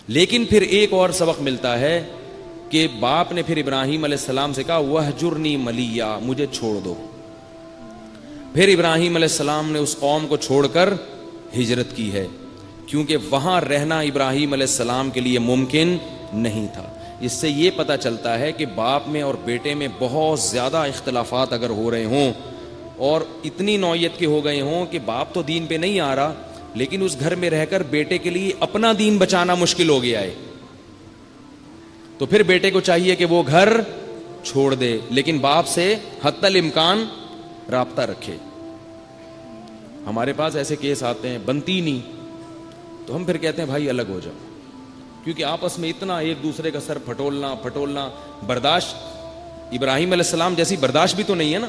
لیکن پھر ایک اور سبق ملتا ہے کہ باپ نے پھر ابراہیم علیہ السلام سے کہا وَہْجُرْنِی مَلِيًّا، مجھے چھوڑ دو. پھر ابراہیم علیہ السلام نے اس قوم کو چھوڑ کر ہجرت کی ہے، کیونکہ وہاں رہنا ابراہیم علیہ السلام کے لیے ممکن نہیں تھا. اس سے یہ پتہ چلتا ہے کہ باپ میں اور بیٹے میں بہت زیادہ اختلافات اگر ہو رہے ہوں اور اتنی نوعیت کے ہو گئے ہوں کہ باپ تو دین پہ نہیں آ رہا، لیکن اس گھر میں رہ کر بیٹے کے لیے اپنا دین بچانا مشکل ہو گیا ہے، تو پھر بیٹے کو چاہیے کہ وہ گھر چھوڑ دے، لیکن باپ سے حتی الامکان رابطہ رکھے. ہمارے پاس ایسے کیس آتے ہیں بنتی نہیں، تو ہم پھر کہتے ہیں بھائی الگ ہو جاؤ، کیونکہ آپس میں اتنا ایک دوسرے کا سر پھٹولنا برداشت، ابراہیم علیہ السلام جیسی برداشت بھی تو نہیں ہے نا.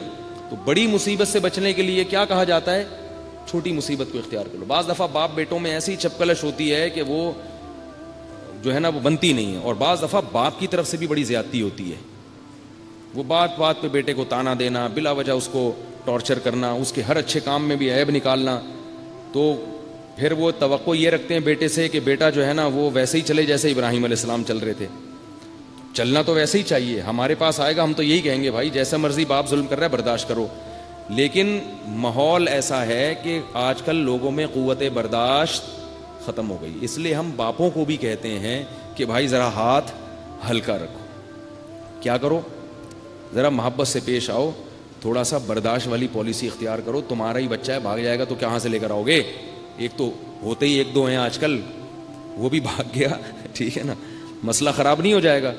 تو بڑی مصیبت سے بچنے کے لیے کیا کہا جاتا ہے؟ چھوٹی مصیبت کو اختیار کر لو. بعض دفعہ باپ بیٹوں میں ایسی چپکلش ہوتی ہے کہ وہ جو ہے نا وہ بنتی نہیں ہے، اور بعض دفعہ باپ کی طرف سے بھی بڑی زیادتی ہوتی ہے. وہ بات بات پہ بیٹے کو تانا دینا، بلا وجہ اس کو ٹارچر کرنا، اس کے ہر اچھے کام میں بھی عیب نکالنا. تو پھر وہ توقع یہ رکھتے ہیں بیٹے سے کہ بیٹا جو ہے نا وہ ویسے ہی چلے جیسے ابراہیم علیہ السلام چل رہے تھے. چلنا تو ویسے ہی چاہیے. ہمارے پاس آئے گا ہم تو یہی کہیں گے بھائی جیسا مرضی باپ ظلم کر رہا ہے برداشت کرو. لیکن ماحول ایسا ہے کہ آج کل لوگوں میں قوت برداشت ختم ہو گئی. اس لیے ہم باپوں کو بھی کہتے ہیں کہ بھائی ذرا ہاتھ ہلکا رکھو. کیا کرو؟ ذرا محبت سے پیش آؤ، تھوڑا سا برداشت والی پالیسی اختیار کرو. تمہارا ہی بچہ ہے، بھاگ جائے گا تو کہاں سے لے کر آؤ گے؟ ایک تو ہوتے ہی ایک دو ہیں آج کل، وہ بھی بھاگ گیا، ٹھیک ہے نا، مسئلہ خراب نہیں ہو جائے گا.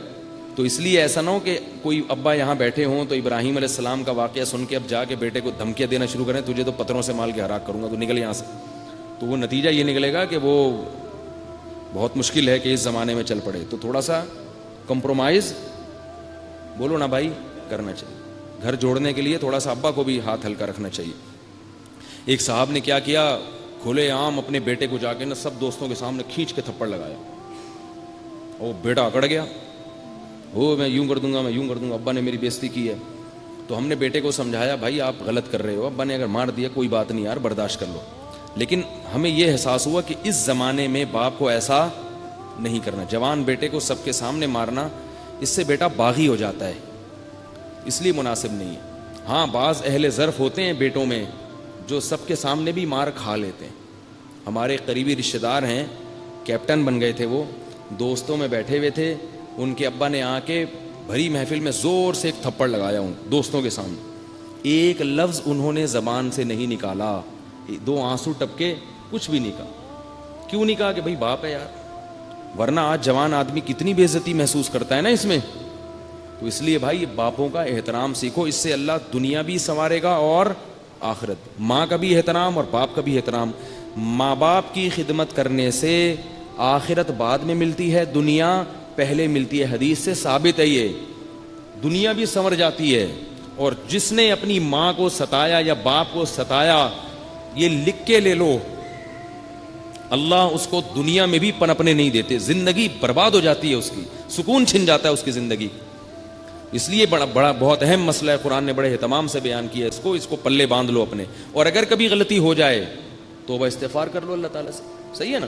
تو اس لیے ایسا نہ ہو کہ کوئی ابا یہاں بیٹھے ہوں تو ابراہیم علیہ السلام کا واقعہ سن کے اب جا کے بیٹے کو دھمکیاں دینا شروع کریں، تجھے تو پتھروں سے مال کے ہلاک کروں گا، تو نکل یہاں سے. تو وہ نتیجہ یہ نکلے گا کہ وہ بہت مشکل ہے کہ اس زمانے میں چل پڑے. تو تھوڑا سا کمپرومائز بولو نا بھائی کرنا چاہیے. گھر جوڑنے کے لیے تھوڑا سا ابا کو بھی ہاتھ ہلکا رکھنا چاہیے. ایک صاحب نے کیا کیا، کھلے عام اپنے بیٹے کو جا کے نا سب دوستوں کے سامنے کھینچ کے تھپڑ لگایا. وہ بیٹا اکڑ گیا، وہ میں یوں کر دوں گا، میں یوں کر دوں گا، ابا نے میری بےزتی کی ہے. تو ہم نے بیٹے کو سمجھایا بھائی آپ غلط کر رہے ہو، ابا نے اگر مار دیا کوئی بات نہیں یار، برداشت کر لو. لیکن ہمیں یہ احساس ہوا کہ اس زمانے میں باپ کو ایسا نہیں کرنا. جوان بیٹے کو سب کے سامنے مارنا، اس سے بیٹا باغی ہو جاتا ہے، اس لیے مناسب نہیں ہے. ہاں بعض اہل ظرف ہوتے ہیں بیٹوں میں جو سب کے سامنے بھی مار کھا لیتے ہیں. ہمارے قریبی رشتہ دار ہیں، کیپٹن بن گئے تھے، وہ دوستوں میں بیٹھے ہوئے تھے، ان کے ابا نے آ کے بھری محفل میں زور سے ایک تھپڑ لگایا ان دوستوں کے سامنے. ایک لفظ انہوں نے زبان سے نہیں نکالا، دو آنسو ٹپکے، کچھ بھی نہیں کہا. کیوں نہیں کہا؟ کہ بھائی باپ ہے یار، ورنہ آج جوان آدمی کتنی بے عزتی محسوس کرتا ہے نا اس میں. تو اس لیے بھائی باپوں کا احترام سیکھو، اس سے اللہ دنیا بھی سنوارے گا اور آخرت. ماں کا بھی احترام اور باپ کا بھی احترام. ماں باپ کی خدمت کرنے سے آخرت بعد میں ملتی ہے، دنیا پہلے ملتی ہے. حدیث سے ثابت ہے یہ، دنیا بھی سنور جاتی ہے. اور جس نے اپنی ماں کو ستایا یا باپ کو ستایا، یہ لکھ کے لے لو، اللہ اس کو دنیا میں بھی پنپنے نہیں دیتے، زندگی برباد ہو جاتی ہے، اس کی سکون چھن جاتا ہے اس کی زندگی. اس لیے بڑا بہت اہم مسئلہ ہے، قرآن نے بڑے اہتمام سے بیان کیا ہے اس کو پلے باندھ لو اپنے. اور اگر کبھی غلطی ہو جائے توبہ استغفار کر لو اللہ تعالیٰ سے، صحیح ہے نا.